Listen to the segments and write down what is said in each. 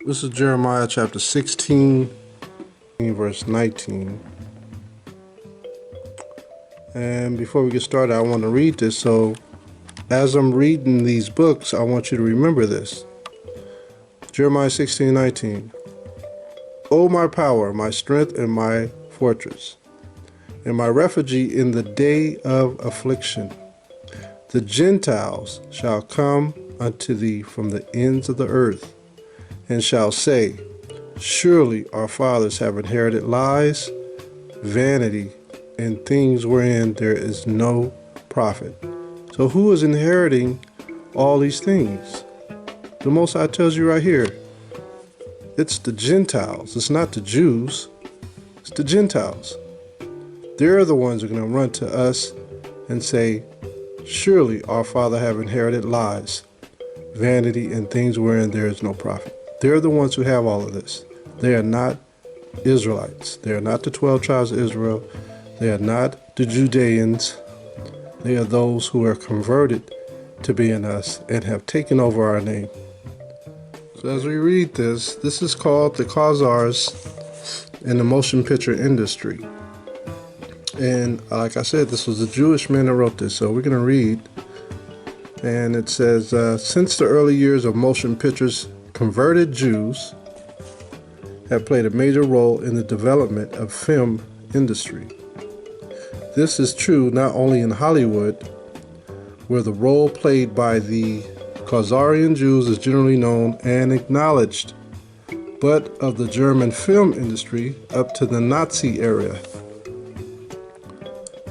This is Jeremiah chapter 16, verse 19. And before we get started, I want to read this. So as I'm reading these books, I want you to remember this. Jeremiah 16:19. O my power, my strength, and my fortress, and my refuge in the day of affliction. The Gentiles shall come unto thee from the ends of the earth, and shall say, Surely our fathers have inherited lies, vanity, and things wherein there is no profit. So who is inheriting all these things? The Most High tells you right here, it's the Gentiles. It's not the Jews. It's the Gentiles. They're the ones who are going to run to us and say, Surely our father have inherited lies, vanity, and things wherein there is no profit. They're the ones who have all of this. They are not Israelites. They are not the 12 tribes of Israel. They are not the Judeans. They are those who are converted to being us and have taken over our name. So as we read this, this is called the Khazars in the motion picture industry. And like I said, this was a Jewish man that wrote this. So we're going to read. And it says, since the early years of motion pictures, converted Jews have played a major role in the development of film industry. This is true not only in Hollywood, where the role played by the Khazarian Jews is generally known and acknowledged, but of the German film industry up to the Nazi era,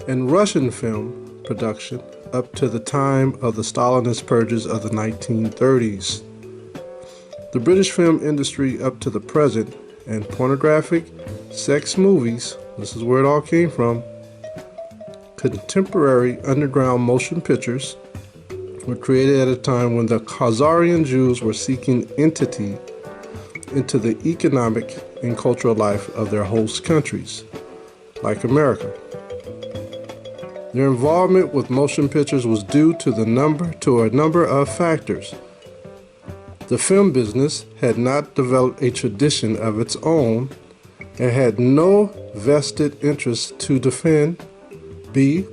and Russian film production up to the time of the Stalinist purges of the 1930s. The British film industry up to the present, and pornographic sex movies, this is where it all came from. Contemporary underground motion pictures were created at a time when the Khazarian Jews were seeking entity into the economic and cultural life of their host countries, like America. Their involvement with motion pictures was due to a number of factors. The film business had not developed a tradition of its own and had no vested interest to defend. B.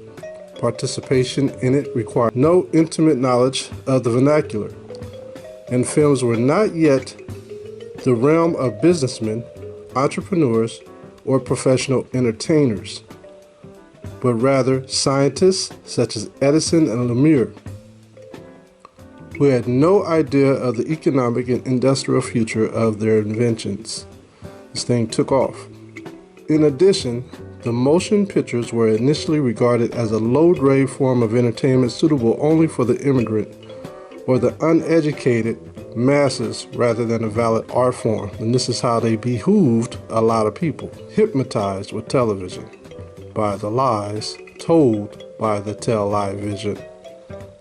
Participation in it required no intimate knowledge of the vernacular, and films were not yet the realm of businessmen, entrepreneurs, or professional entertainers, but rather scientists such as Edison and Lumiere, who had no idea of the economic and industrial future of their inventions. This thing took off. In addition, the motion pictures were initially regarded as a low-grade form of entertainment suitable only for the immigrant or the uneducated masses rather than a valid art form. And this is how they behooved a lot of people, hypnotized with television by the lies told by the television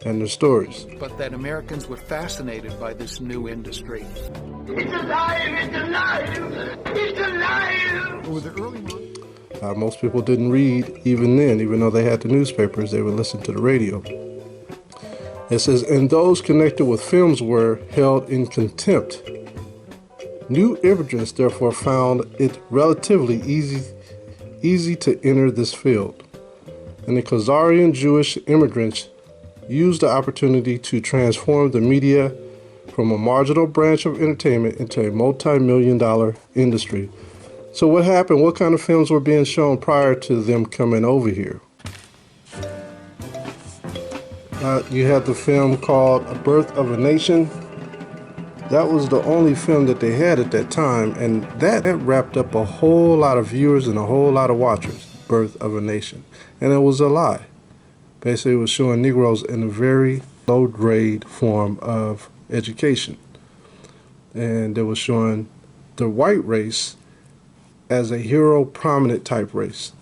and the stories. But that Americans were fascinated by this new industry. It's alive! It's alive! It's alive! Over the early months, most people didn't read even then, even though they had the newspapers, they would listen to the radio. It says, and those connected with films were held in contempt. New immigrants therefore found it relatively easy to enter this field, and the Khazarian Jewish immigrants used the opportunity to transform the media from a marginal branch of entertainment into a multi-million-dollar industry. So what happened? What kind of films were being shown prior to them coming over here? You had the film called A Birth of a Nation. That was the only film that they had at that time, and that wrapped up a whole lot of viewers and a whole lot of watchers, Birth of a Nation. And it was a lie. Basically, it was showing Negroes in a very low-grade form of education. And it was showing the white race as a hero, prominent type race.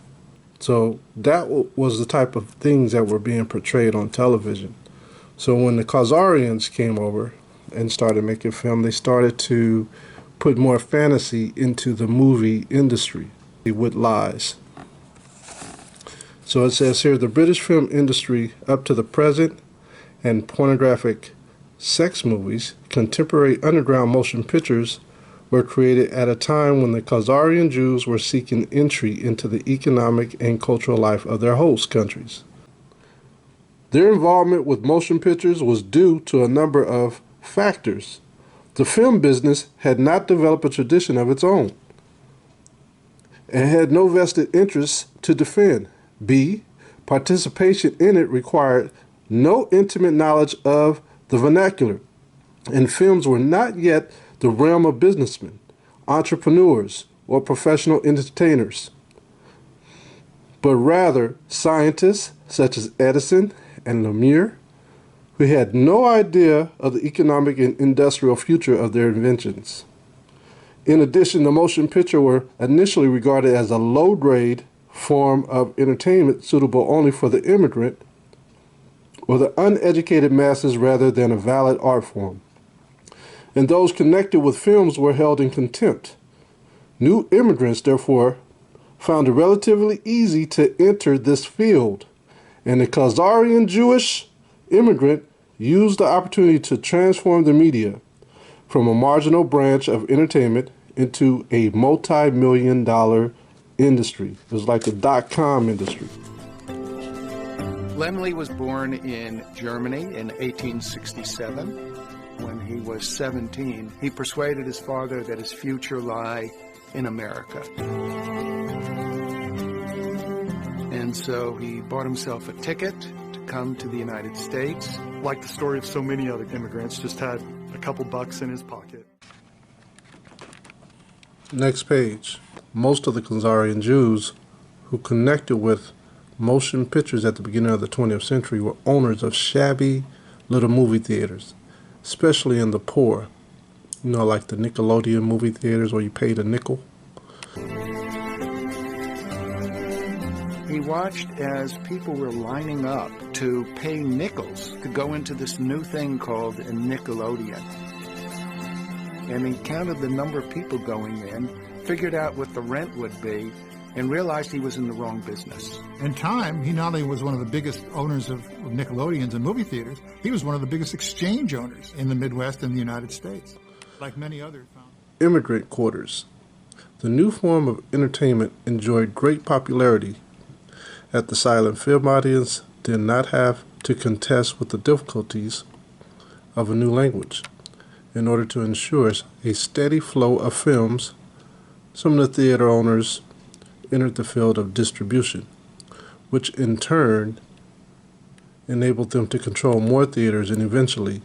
So that was the type of things that were being portrayed on television. So when the Khazarians came over and started making film, they started to put more fantasy into the movie industry with lies. So it says here, the British film industry up to the present and pornographic sex movies, contemporary underground motion pictures were created at a time when the Khazarian Jews were seeking entry into the economic and cultural life of their host countries. Their involvement with motion pictures was due to a number of factors. The film business had not developed a tradition of its own and had no vested interests to defend. B, participation in it required no intimate knowledge of the vernacular, and films were not yet the realm of businessmen, entrepreneurs, or professional entertainers, but rather scientists such as Edison and Lumiere, who had no idea of the economic and industrial future of their inventions. In addition, the motion picture were initially regarded as a low-grade form of entertainment suitable only for the immigrant or the uneducated masses rather than a valid art form. And those connected with films were held in contempt. New immigrants, therefore, found it relatively easy to enter this field, and the Khazarian Jewish immigrant used the opportunity to transform the media from a marginal branch of entertainment into a multi-million-dollar industry. It was like the dot-com industry. Lemley was born in Germany in 1867. When he was 17, he persuaded his father that his future lay in America. And so he bought himself a ticket to come to the United States. Like the story of so many other immigrants, just had a couple bucks in his pocket. Next page. Most of the Khazarian Jews who connected with motion pictures at the beginning of the 20th century were owners of shabby little movie theaters, especially in the poor. You know, like the Nickelodeon movie theaters where you paid a nickel. He watched as people were lining up to pay nickels to go into this new thing called a Nickelodeon. And he counted the number of people going in, figured out what the rent would be, and realized he was in the wrong business. In time, he not only was one of the biggest owners of Nickelodeons and movie theaters, he was one of the biggest exchange owners in the Midwest and the United States, like many others. Immigrant quarters. The new form of entertainment enjoyed great popularity, as the silent film audience did not have to contest with the difficulties of a new language. In order to ensure a steady flow of films, some of the theater owners entered the field of distribution, which in turn enabled them to control more theaters and eventually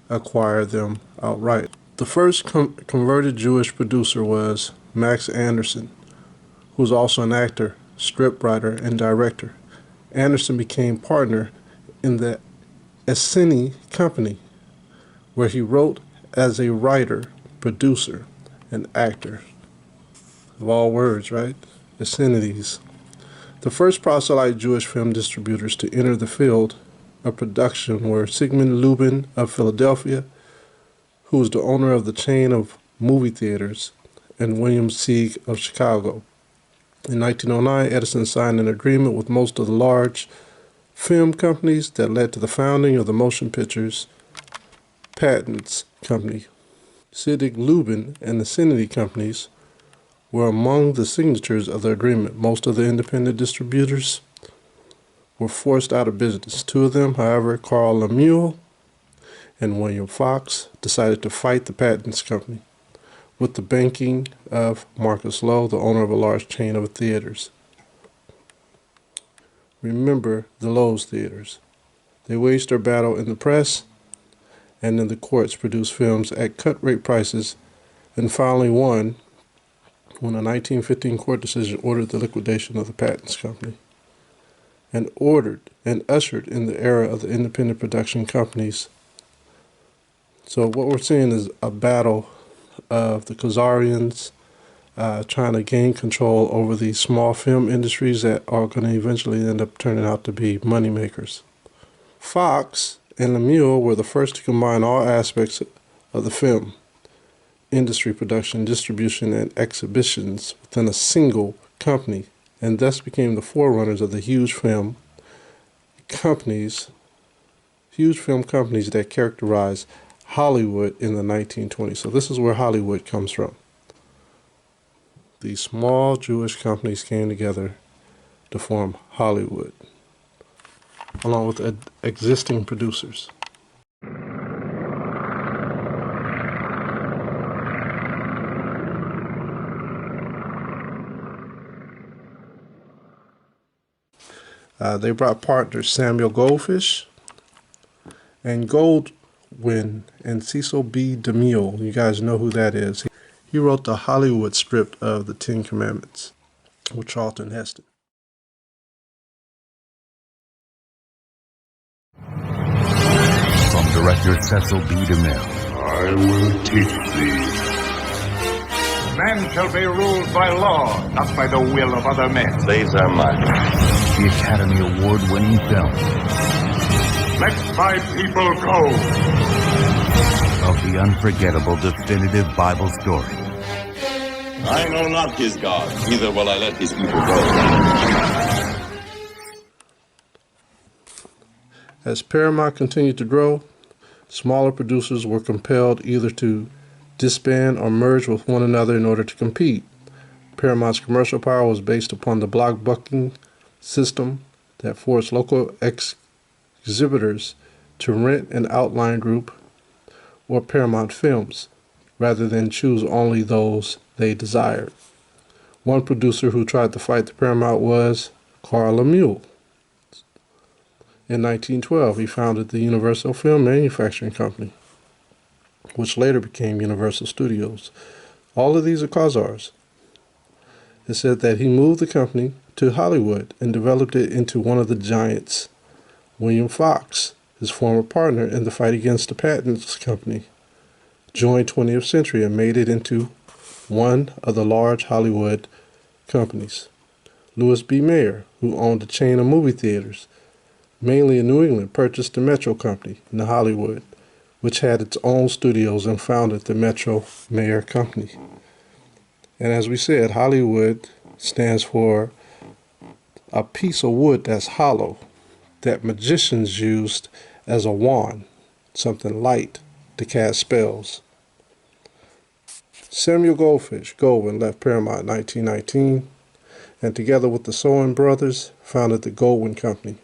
acquire them outright. The first converted Jewish producer was Max Anderson, who was also an actor, scriptwriter, and director. Anderson became partner in the Esseni Company, where he wrote as a writer, producer, and actor. Of all words, right? Essenides. The first proselyte Jewish film distributors to enter the field of production were Sigmund Lubin of Philadelphia, who was the owner of the chain of movie theaters, and William Sieg of Chicago. In 1909, Edison signed an agreement with most of the large film companies that led to the founding of the Motion Pictures Patents Company. Sigmund Lubin and the Esseni companies were among the signatures of the agreement. Most of the independent distributors were forced out of business. Two of them, however, Carl Lemuel and William Fox, decided to fight the Patents Company with the backing of Marcus Lowe, the owner of a large chain of theaters. Remember the Lowe's theaters. They waged their battle in the press and in the courts, produced films at cut-rate prices, and finally won when a 1915 court decision ordered the liquidation of the Patents Company and ushered in the era of the independent production companies. So what we're seeing is a battle of the Khazarians trying to gain control over these small film industries that are going to eventually end up turning out to be moneymakers. Fox and Lemuel were the first to combine all aspects of the film industry, production, distribution, and exhibitions within a single company, and thus became the forerunners of the huge film companies that characterize Hollywood in the 1920s. So this is where Hollywood comes from. These small Jewish companies came together to form Hollywood, along with existing producers. They brought partners Samuel Goldfish and Goldwyn and Cecil B. DeMille. You guys know who that is. He wrote the Hollywood script of the Ten Commandments with Charlton Heston. From director Cecil B. DeMille. I will teach thee. Men shall be ruled by law, not by the will of other men. Slaves are mine. The Academy Award-winning film. Let my people go. Of the unforgettable definitive Bible story. I know not his God, neither will I let his people go. As Paramount continued to grow, smaller producers were compelled either to disband or merge with one another in order to compete. Paramount's commercial power was based upon the block booking system that forced local exhibitors to rent an outline group or Paramount films, rather than choose only those they desired. One producer who tried to fight the Paramount was Carl Lamuel. In 1912, he founded the Universal Film Manufacturing Company, which later became Universal Studios. All of these are Khazars. It said that he moved the company to Hollywood and developed it into one of the giants. William Fox, his former partner in the fight against the patents company, joined 20th Century and made it into one of the large Hollywood companies. Louis B. Mayer, who owned a chain of movie theaters, mainly in New England, purchased the Metro Company in Hollywood, which had its own studios, and founded the Metro Mayer Company. And as we said, Hollywood stands for a piece of wood that's hollow, that magicians used as a wand, something light to cast spells. Samuel Goldwyn left Paramount in 1919, and together with the Sohn brothers, founded the Goldwyn Company.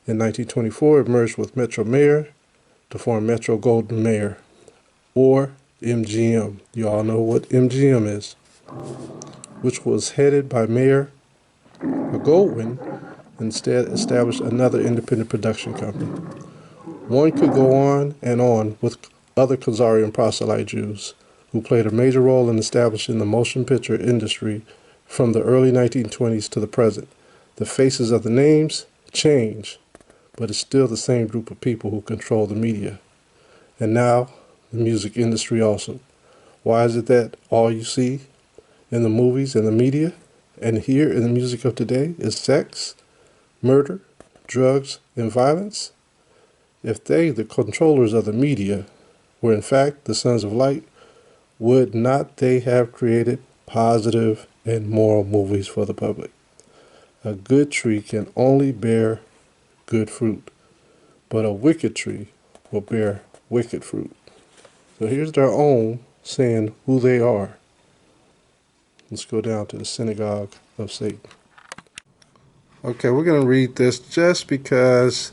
In 1924, it merged with Metro Mayer to form Metro Goldwyn Mayer, or MGM. You all know what MGM is, which was headed by Mayer. Goldwyn instead established another independent production company. One could go on and with other Khazarian proselyte Jews who played a major role in establishing the motion picture industry from the early 1920s to the present. The faces of the names change, but it's still the same group of people who control the media. And now, the music industry also. Why is it that all you see in the movies and the media and hear in the music of today is sex, murder, drugs, and violence? If they, the controllers of the media, were in fact the sons of light, would not they have created positive and moral movies for the public? A good tree can only bear good fruit, but a wicked tree will bear wicked fruit. So here's their own saying who they are. Let's go down to the synagogue of Satan. Okay, we're going to read this just because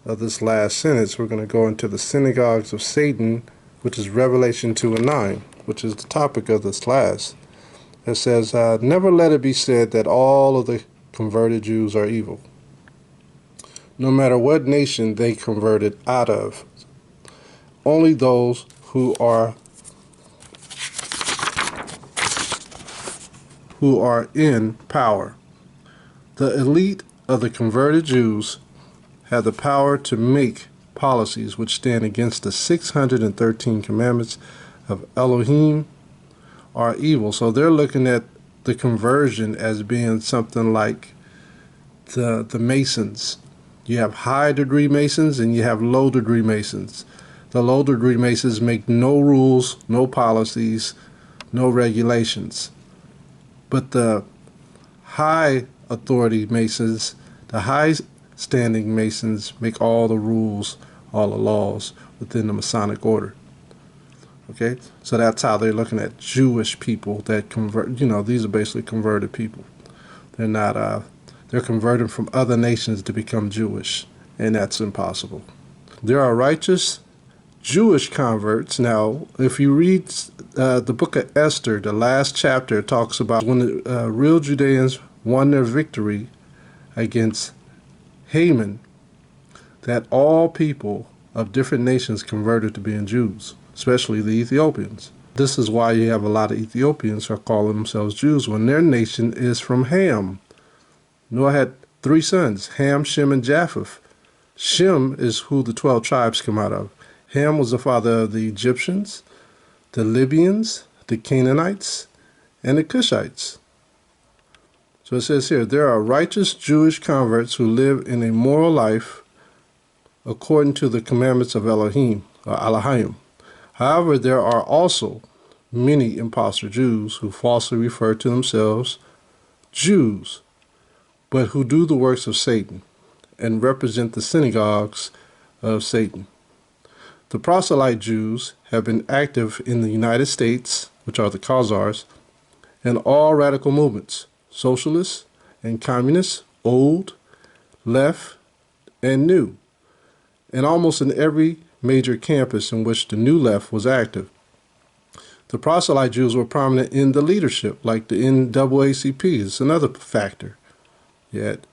of this last sentence. We're going to go into the synagogues of Satan, which is Revelation 2 and 9, which is the topic of this class. It says, never let it be said that all of the converted Jews are evil, no matter what nation they converted out of. Only those who are in power. The elite of the converted Jews have the power to make policies which stand against the 613 commandments of Elohim are evil. So they're looking at the conversion as being something like the Masons. You have high degree Masons and you have low degree Masons. The low degree Masons make no rules, no policies, no regulations. But the high authority Masons, the high standing Masons, make all the rules, all the laws within the Masonic order. Okay, so that's how they're looking at Jewish people that convert. You know, these are basically converted people. They're not. They're converting from other nations to become Jewish, and that's impossible. There are righteous Jewish converts. Now, if you read the book of Esther, the last chapter talks about when the real Judeans won their victory against Haman, that all people of different nations converted to being Jews, especially the Ethiopians. This is why you have a lot of Ethiopians who are calling themselves Jews when their nation is from Ham. Noah had 3 sons, Ham, Shem, and Japheth. Shem is who the 12 tribes come out of. Ham was the father of the Egyptians, the Libyans, the Canaanites, and the Cushites. So it says here, there are righteous Jewish converts who live in a moral life according to the commandments of Elohim, or Elohim. However, there are also many imposter Jews who falsely refer to themselves Jews, but who do the works of Satan and represent the synagogues of Satan. The proselyte Jews have been active in the United States, which are the Khazars, and all radical movements, socialists and communists, old, left, and new, and almost in every major campus in which the new left was active. The proselyte Jews were prominent in the leadership, like the NAACP is another factor. Yet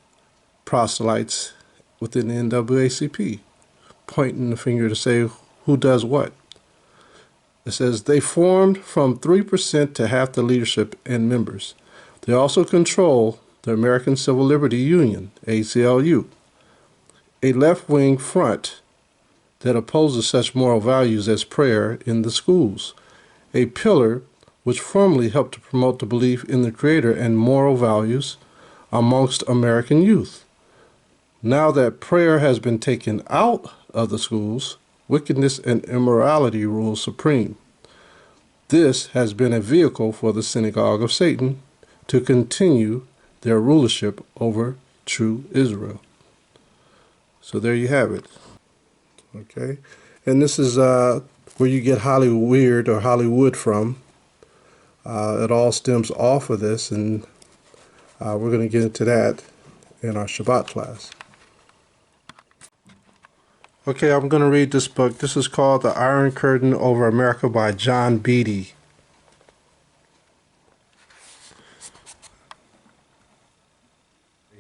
proselytes within the NAACP pointing the finger to say who does what. It says they formed from 3% to half the leadership and members. They also control the American Civil Liberty Union, ACLU, a left-wing front that opposes such moral values as prayer in the schools, a pillar which formerly helped to promote the belief in the Creator and moral values amongst American youth. Now that prayer has been taken out of the schools, wickedness and immorality rule supreme. This has been a vehicle for the synagogue of Satan to continue their rulership over true Israel. So there you have it. Okay, and this is where you get Hollywood weird or Hollywood from. It all stems off of this, and we're going to get into that in our Shabbat class. Okay, I'm going to read this book. This is called The Iron Curtain Over America by John Beatty.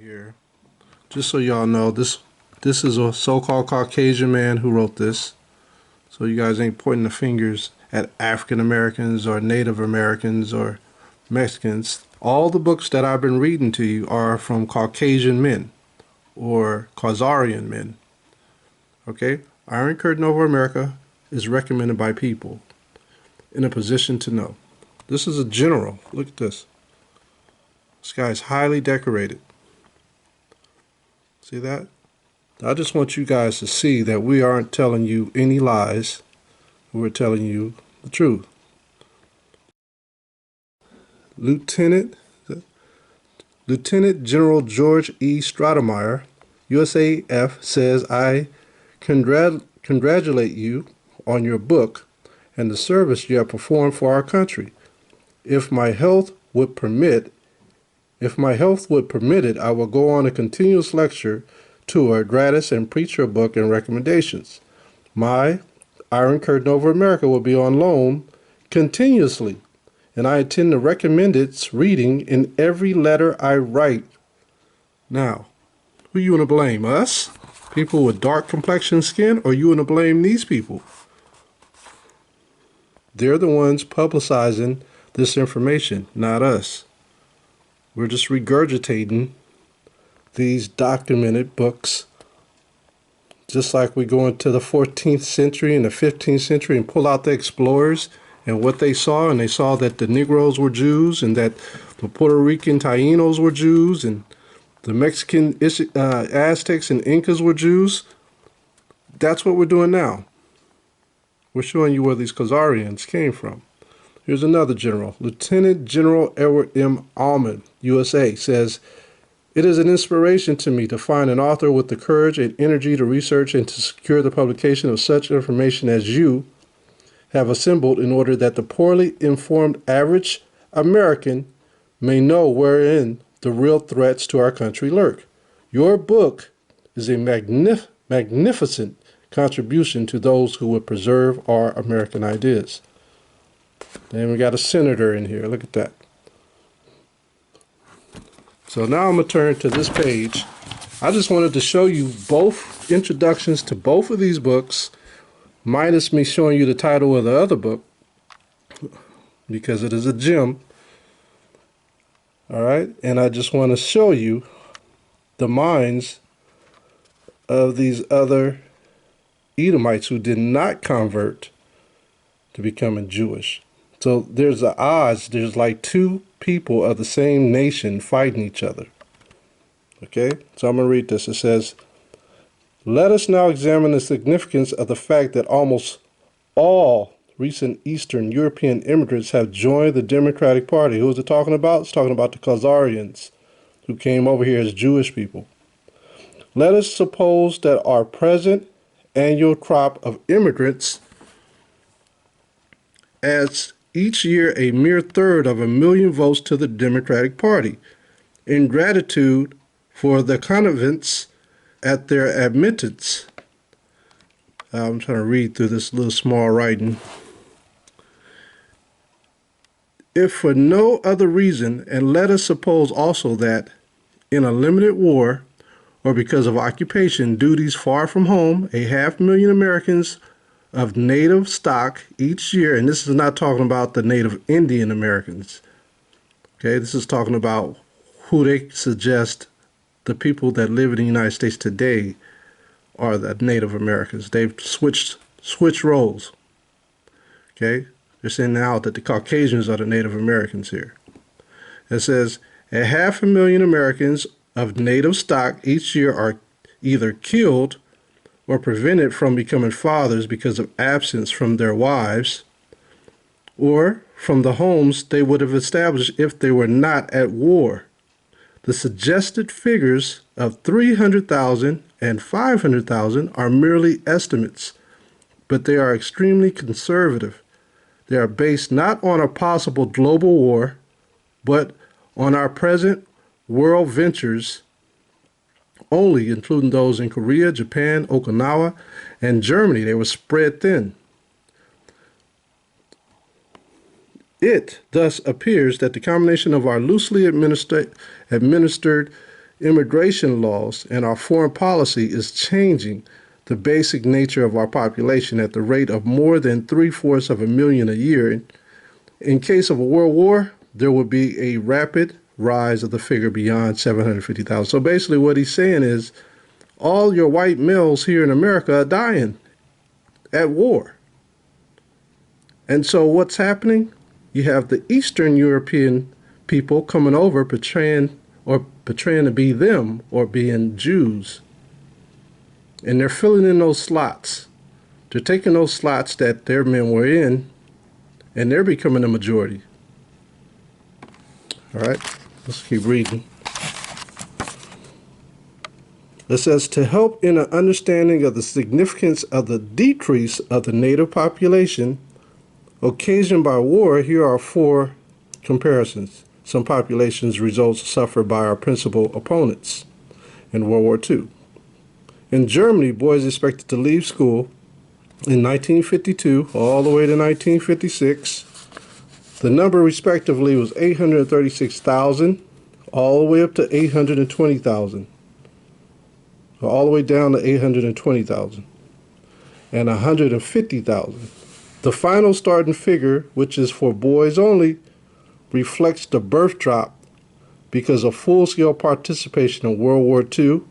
Here, just so y'all know, this is a so-called Caucasian man who wrote this. So you guys ain't pointing the fingers at African Americans or Native Americans or Mexicans. All the books that I've been reading to you are from Caucasian men or Khazarian men. Okay? Iron Curtain Over America is recommended by people in a position to know. This is a general. Look at this. This guy is highly decorated. See that? I just want you guys to see that we aren't telling you any lies. We're telling you the truth. Lieutenant General George E. Stratemeyer, USAF, says, I congratulate you on your book and the service you have performed for our country. If my health would permit it, I will go on a continuous lecture tour gratis and preach your book and recommendations. My Iron Curtain Over America will be on loan continuously, and I intend to recommend its reading in every letter I write. Now, who you want to blame? Us? People with dark complexion skin, or you want to blame these people? They're the ones publicizing this information, not us. We're just regurgitating these documented books, just like we go into the 14th century and the 15th century and pull out the explorers and what they saw, and they saw that the Negroes were Jews and that the Puerto Rican Tainos were Jews and the Mexican Aztecs and Incas were Jews. That's what we're doing now. We're showing you where these Khazarians came from. Here's another general. Lieutenant General Edward M. Almond, USA, says, It is an inspiration to me to find an author with the courage and energy to research and to secure the publication of such information as you have assembled in order that the poorly informed average American may know wherein the real threats to our country lurk. Your book is a magnificent contribution to those who would preserve our American ideas. Then we got a senator in here. Look at that. So now I'm going to turn to this page. I just wanted to show you both introductions to both of these books, minus me showing you the title of the other book, because it is a gem. All right, and I just want to show you the minds of these other Edomites who did not convert to becoming Jewish. So there's the odds, there's like two people of the same nation fighting each other. Okay, so I'm going to read this. It says, let us now examine the significance of the fact that almost all recent Eastern European immigrants have joined the Democratic Party. Who is it talking about? It's talking about the Khazarians who came over here as Jewish people. Let us suppose that our present annual crop of immigrants adds each year a mere third of 1 million votes to the Democratic Party. In gratitude for the connivance at their admittance, I'm trying to read through this little small writing. If for no other reason, and let us suppose also that in a limited war or because of occupation, duties far from home, 500,000 Americans of native stock each year, and this is not talking about the native Indian Americans. Okay, this is talking about who they suggest the people that live in the United States today are the Native Americans. They've switched roles. Okay, they're saying now that the Caucasians are the Native Americans here. It says 500,000 Americans of native stock each year are either killed or prevented from becoming fathers because of absence from their wives or from the homes they would have established if they were not at war. The suggested figures of 300,000 and 500,000 are merely estimates, but they are extremely conservative. They are based not on a possible global war, but on our present world ventures only, including those in Korea, Japan, Okinawa, and Germany. They were spread thin. It thus appears that the combination of our loosely administered immigration laws and our foreign policy is changing the basic nature of our population at the rate of more than 750,000 a year. In case of a world war, there would be a rapid rise of the figure beyond 750,000. So basically what he's saying is all your white males here in America are dying at war. And so what's happening? You have the Eastern European people coming over portraying to be them or being Jews. And they're filling in those slots. They're taking those slots that their men were in, and they're becoming a majority. All right, let's keep reading. It says, to help in an understanding of the significance of the decrease of the native population occasioned by war, here are 4 comparisons. Some populations' results suffered by our principal opponents in World War II. In Germany, boys expected to leave school in 1952 all the way to 1956. The number respectively was 836,000 all the way up to 820,000. All the way down to 820,000 and 150,000. The final starting figure, which is for boys only, reflects the birth drop because of full-scale participation in World War II,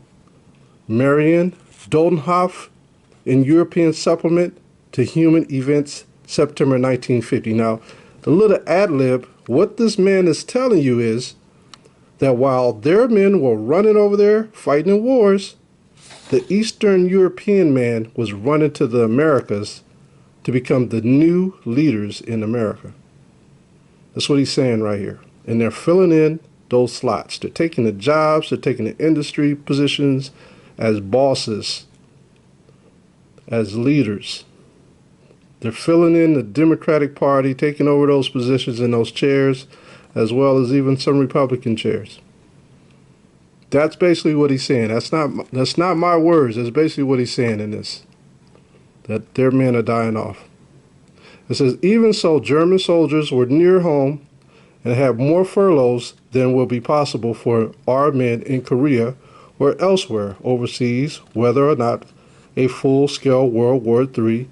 Marion Doldenhoff in European Supplement to Human Events, September 1950. Now, the little ad-lib, what this man is telling you is that while their men were running over there fighting in wars, the Eastern European man was running to the Americas to become the new leaders in America. That's what he's saying right here. And they're filling in those slots. They're taking the jobs, they're taking the industry positions as bosses, as leaders. They're filling in the Democratic Party, taking over those positions in those chairs, as well as even some Republican chairs. That's basically what he's saying. That's not my words. That's basically what he's saying in this, that their men are dying off. It says, even so, German soldiers were near home and have more furloughs than will be possible for our men in Korea or elsewhere overseas, whether or not a full-scale World War III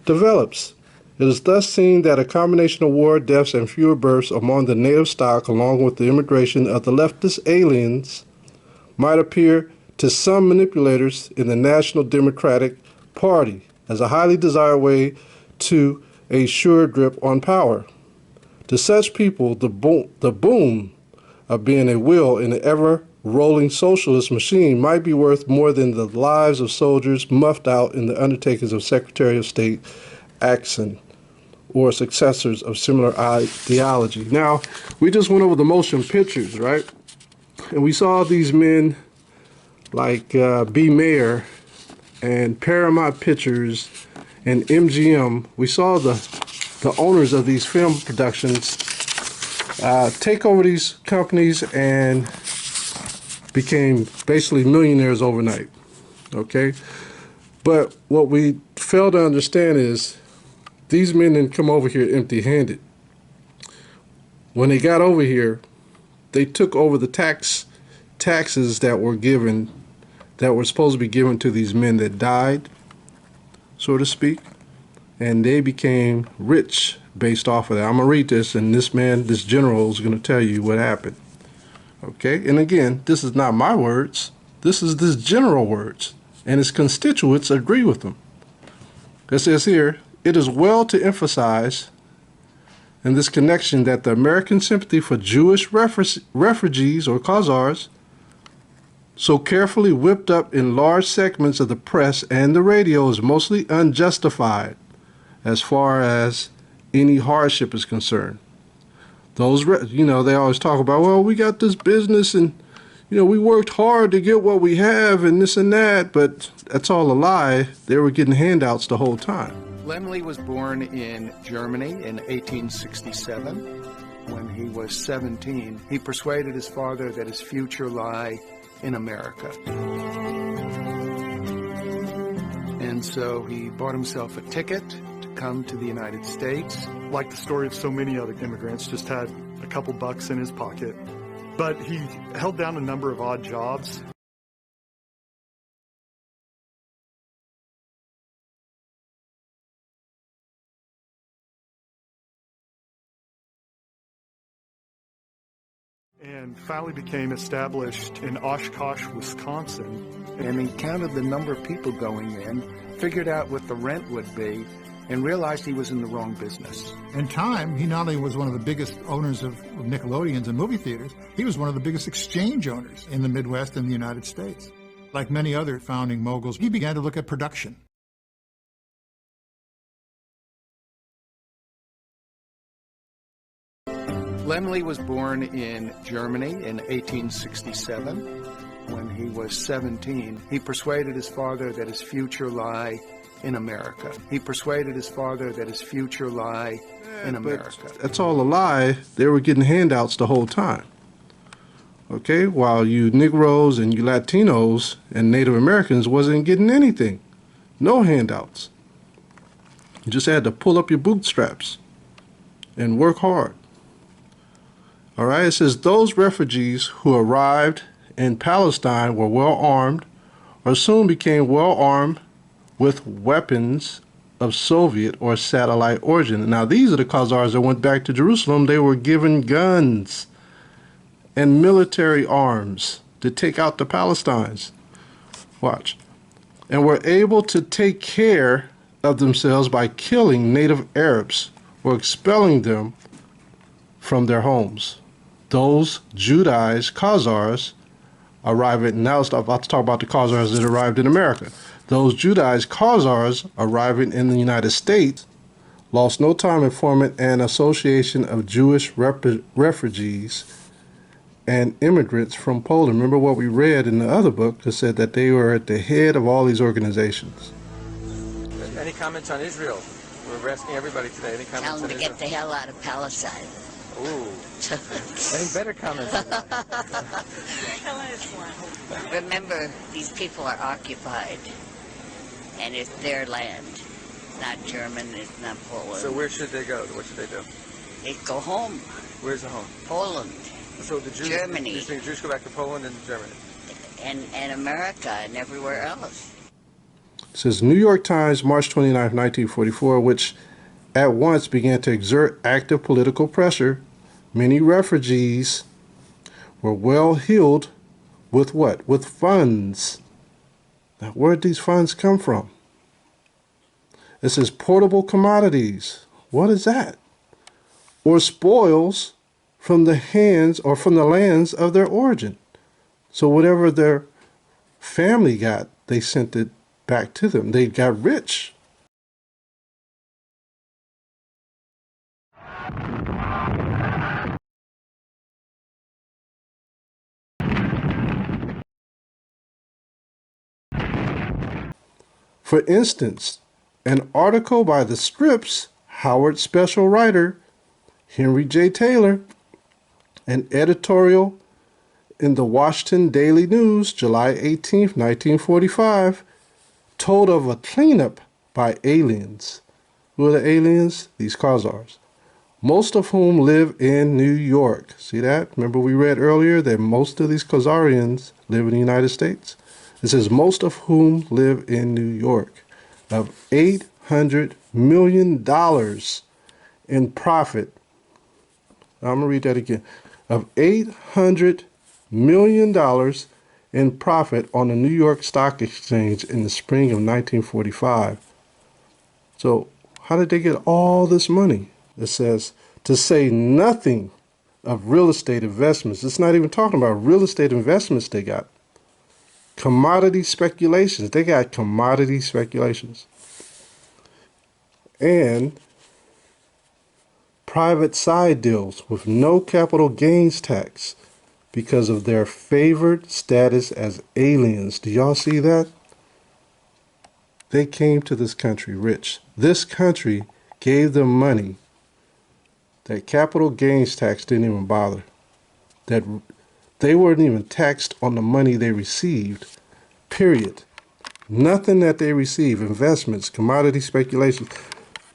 develops. It is thus seen that a combination of war, deaths, and fewer births among the native stock, along with the immigration of the leftist aliens, might appear to some manipulators in the National Democratic Party as a highly desired way to a sure grip on power. To such people, the boom of being a wheel in the ever-rolling socialist machine might be worth more than the lives of soldiers muffed out in the undertakings of Secretary of State Axon or successors of similar ideology. Now, we just went over the motion pictures, right? And we saw these men like B. Mayer and Paramount Pictures and MGM. We saw the owners of these film productions take over these companies and became basically millionaires overnight, okay? But what we fail to understand is these men didn't come over here empty-handed. When they got over here, they took over the taxes that were given, that were supposed to be given to these men that died, so to speak, and they became rich based off of that. I'm going to read this, and this general is going to tell you what happened. Okay, and again, this is not my words. This is this general words, and his constituents agree with them. It says here, it is well to emphasize in this connection that the American sympathy for Jewish refugees or Khazars, so carefully whipped up in large segments of the press and the radio, is mostly unjustified as far as any hardship is concerned. Those, they always talk about, well, we got this business and, we worked hard to get what we have and this and that, but that's all a lie. They were getting handouts the whole time. Lemley was born in Germany in 1867. When he was 17, he persuaded his father that his future lay in America. And so he bought himself a ticket to come to the United States. Like the story of so many other immigrants, just had a couple bucks in his pocket. But he held down a number of odd jobs. And finally became established in Oshkosh, Wisconsin. And he counted the number of people going in, figured out what the rent would be, and realized he was in the wrong business. In time, he not only was one of the biggest owners of Nickelodeons and movie theaters, he was one of the biggest exchange owners in the Midwest and the United States. Like many other founding moguls, he began to look at production. Lemley was born in Germany in 1867. When he was 17, he persuaded his father that his future lay in America. He persuaded his father that his future lay in America. That's all a lie. They were getting handouts the whole time. Okay, while you Negroes and you Latinos and Native Americans wasn't getting anything. No handouts. You just had to pull up your bootstraps and work hard. All right, it says those refugees who arrived in Palestine were well armed or soon became well armed with weapons of Soviet or satellite origin. Now, these are the Khazars that went back to Jerusalem. They were given guns and military arms to take out the Palestinians. Watch. And were able to take care of themselves by killing native Arabs or expelling them from their homes. Those Judaized Khazars arriving, now it's about to talk about the Khazars that arrived in America. Those Judaized Khazars arriving in the United States lost no time in forming an association of Jewish refugees and immigrants from Poland. Remember what we read in the other book that said that they were at the head of all these organizations. Any comments on Israel? We're asking everybody today. Any comments Tell them on to Israel? get the hell out of Palestine. Ooh. Any better comments? Remember, these people are occupied, and it's their land. It's not German, it's not Poland. So where should they go? What should they do? They go home. Where's the home? Poland. So the Jews, Germany. You think Jews go back to Poland and Germany? And America and everywhere else. It says New York Times, March 29, 1944, which at once began to exert active political pressure. Many refugees were well heeled with what? With funds. Now, where did these funds come from? It says portable commodities. What is that? Or spoils from the hands or from the lands of their origin. So whatever their family got, they sent it back to them. They got rich. For instance, an article by the Scripps Howard special writer Henry J. Taylor, an editorial in the Washington Daily News, July 18, 1945, told of a cleanup by aliens. Who are the aliens? These Khazars, most of whom live in New York. See that? Remember we read earlier that most of these Khazarians live in the United States? It says most of whom live in New York, of $800 million in profit. I'm going to read that again. Of $800 million in profit on the New York Stock Exchange in the spring of 1945. So how did they get all this money? It says, to say nothing of real estate investments. It's not even talking about real estate investments they got. Commodity speculations. They got commodity speculations. And private side deals with no capital gains tax because of their favored status as aliens. Do y'all see that? They came to this country rich. This country gave them money that capital gains tax didn't even bother. That they weren't even taxed on the money they received, period. Nothing that they receive, investments, commodity speculations,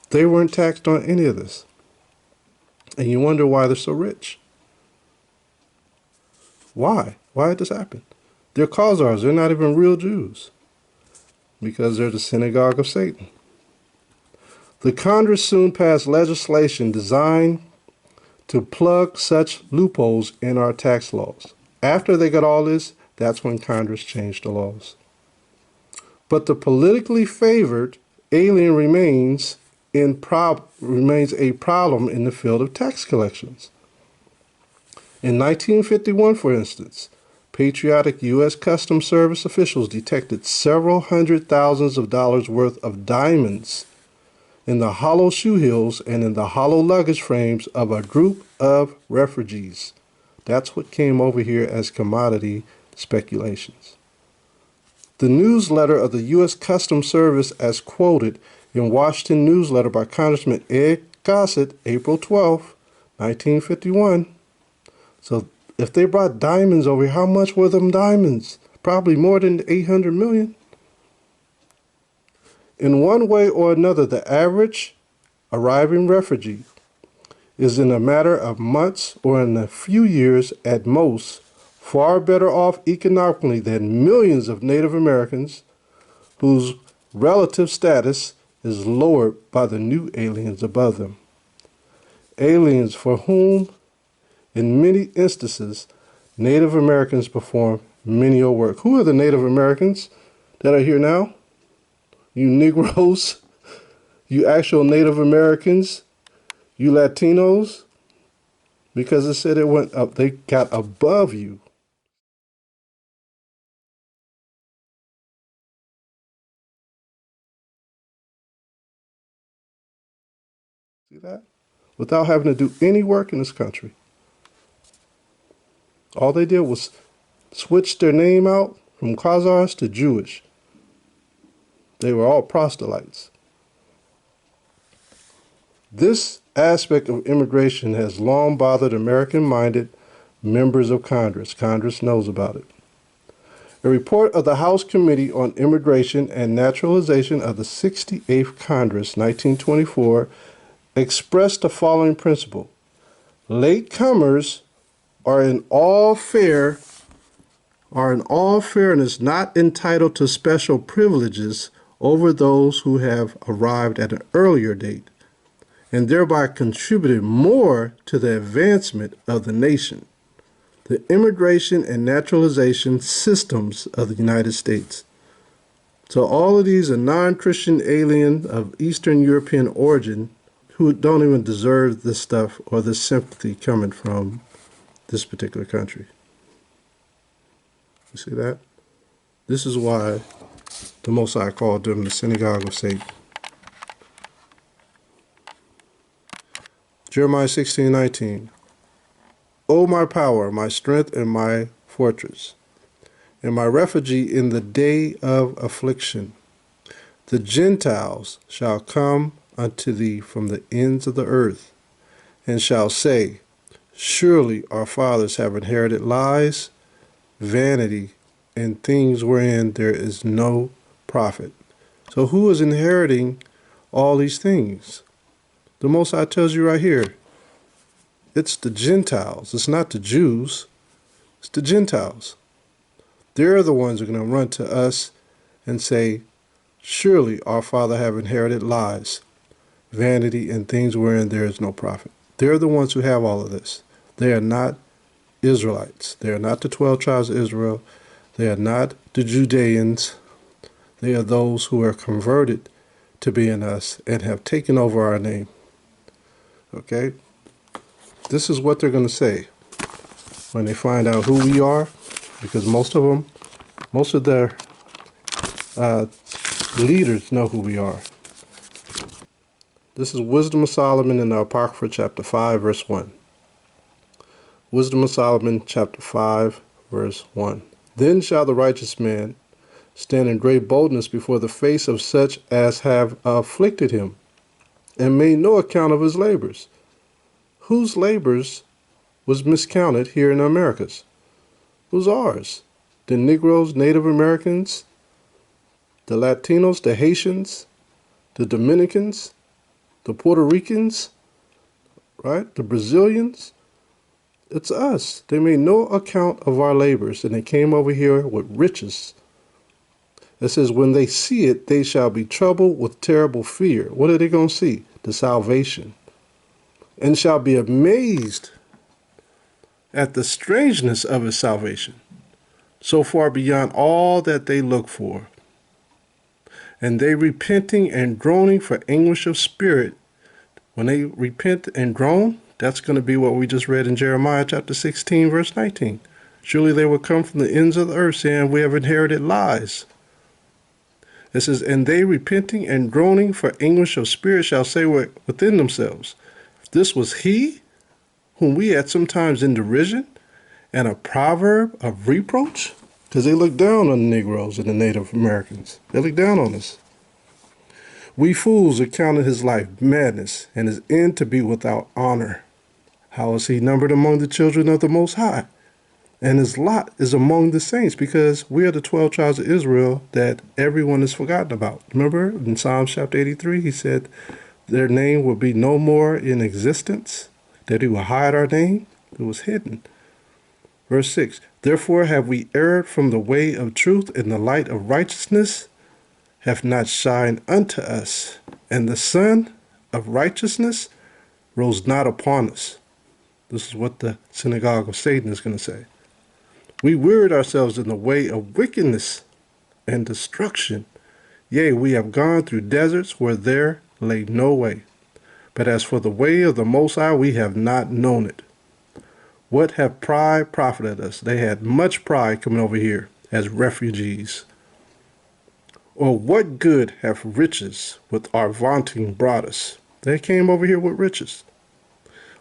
they weren't taxed on any of this. And you wonder why they're so rich. Why? Why did this happen? They're Khazars. They're not even real Jews because they're the synagogue of Satan. The Congress soon passed legislation designed to plug such loopholes in our tax laws. After they got all this, that's when Congress changed the laws. But the politically favored alien remains a problem in the field of tax collections. In 1951, for instance, patriotic U.S. Customs Service officials detected several hundred thousands of dollars worth of diamonds in the hollow shoe heels and in the hollow luggage frames of a group of refugees. That's what came over here as commodity speculations. The newsletter of the U.S. Customs Service, as quoted in Washington Newsletter by Congressman Ed Gossett, April 12, 1951. So if they brought diamonds over here, how much were them diamonds? Probably more than 800 million. In one way or another, the average arriving refugee is in a matter of months or in a few years at most far better off economically than millions of Native Americans whose relative status is lowered by the new aliens above them. Aliens for whom, in many instances, Native Americans perform menial work. Who are the Native Americans that are here now? You Negroes, you actual Native Americans, you Latinos, because it said it went up, they got above you. See that? Without having to do any work in this country. All they did was switch their name out from Khazars to Jewish. They were all proselytes. This aspect of immigration has long bothered American-minded members of Congress. Congress knows about it. A report of the House Committee on Immigration and Naturalization of the 68th Congress, 1924, expressed the following principle. Latecomers are in all fairness not entitled to special privileges over those who have arrived at an earlier date, and thereby contributed more to the advancement of the nation, the immigration and naturalization systems of the United States. So all of these are non-Christian aliens of Eastern European origin who don't even deserve this stuff or this sympathy coming from this particular country. You see that? This is why the Most High called them the synagogue of Satan. Jeremiah 16:19. O my power, my strength, and my fortress, and my refuge in the day of affliction. The Gentiles shall come unto thee from the ends of the earth, and shall say, Surely our fathers have inherited lies, vanity, and things wherein there is no profit. So who is inheriting all these things? The Most High tells you right here, it's the Gentiles. It's not the Jews. It's the Gentiles. They're the ones who are going to run to us and say, Surely our father have inherited lies, vanity, and things wherein there is no profit. They're the ones who have all of this. They are not Israelites. They are not the 12 tribes of Israel. They are not the Judeans. They are those who are converted to being us and have taken over our name. Okay? This is what they're going to say when they find out who we are, because most of their leaders know who we are. This is Wisdom of Solomon in the Apocrypha, chapter 5, verse 1. Wisdom of Solomon, chapter 5, verse 1. Then shall the righteous man stand in great boldness before the face of such as have afflicted him, and made no account of his labors. Whose labors was miscounted here in the Americas? Who's ours? The Negroes, Native Americans, the Latinos, the Haitians, the Dominicans, the Puerto Ricans, right? The Brazilians. It's us. They made no account of our labors, and they came over here with riches. It says, when they see it, they shall be troubled with terrible fear. What are they going to see? The salvation. And shall be amazed at the strangeness of his salvation, so far beyond all that they look for. And they repenting and groaning for anguish of spirit. When they repent and groan, that's going to be what we just read in Jeremiah chapter 16, verse 19. Surely they will come from the ends of the earth, saying, we have inherited lies. It says, and they repenting and groaning for anguish of spirit shall say within themselves, this was he whom we had sometimes in derision and a proverb of reproach? Because they look down on the Negroes and the Native Americans. They look down on us. We fools accounted his life madness and his end to be without honor. How is he numbered among the children of the Most High? And his lot is among the saints, because we are the 12 tribes of Israel that everyone is forgotten about. Remember in Psalms chapter 83, he said their name will be no more in existence, that he will hide our name. It was hidden. Verse 6, therefore have we erred from the way of truth, and the light of righteousness hath not shined unto us, and the sun of righteousness rose not upon us. This is what the synagogue of Satan is going to say. We wearied ourselves in the way of wickedness and destruction. Yea, we have gone through deserts where there lay no way. But as for the way of the Most High, we have not known it. What have pride profited us? They had much pride coming over here as refugees. Or what good have riches with our vaunting brought us? They came over here with riches.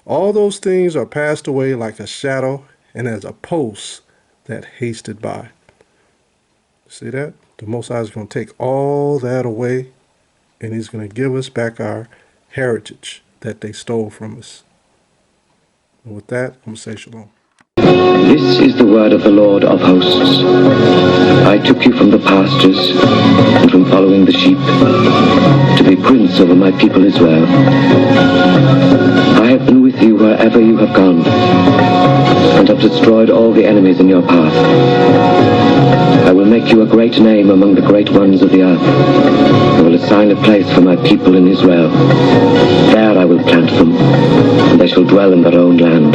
All those things are passed away like a shadow, and as a post that hasted by. See that? The Most High is going to take all that away, and he's going to give us back our heritage that they stole from us. And with that, I'm going to say shalom. This is the word of the Lord of hosts. I took you from the pastures and from following the sheep to be prince over my people Israel. I have been with you wherever you have gone and have destroyed all the enemies in your path. I will make you a great name among the great ones of the earth. I will assign a place for my people in Israel. There I will plant them, and they shall dwell in their own land.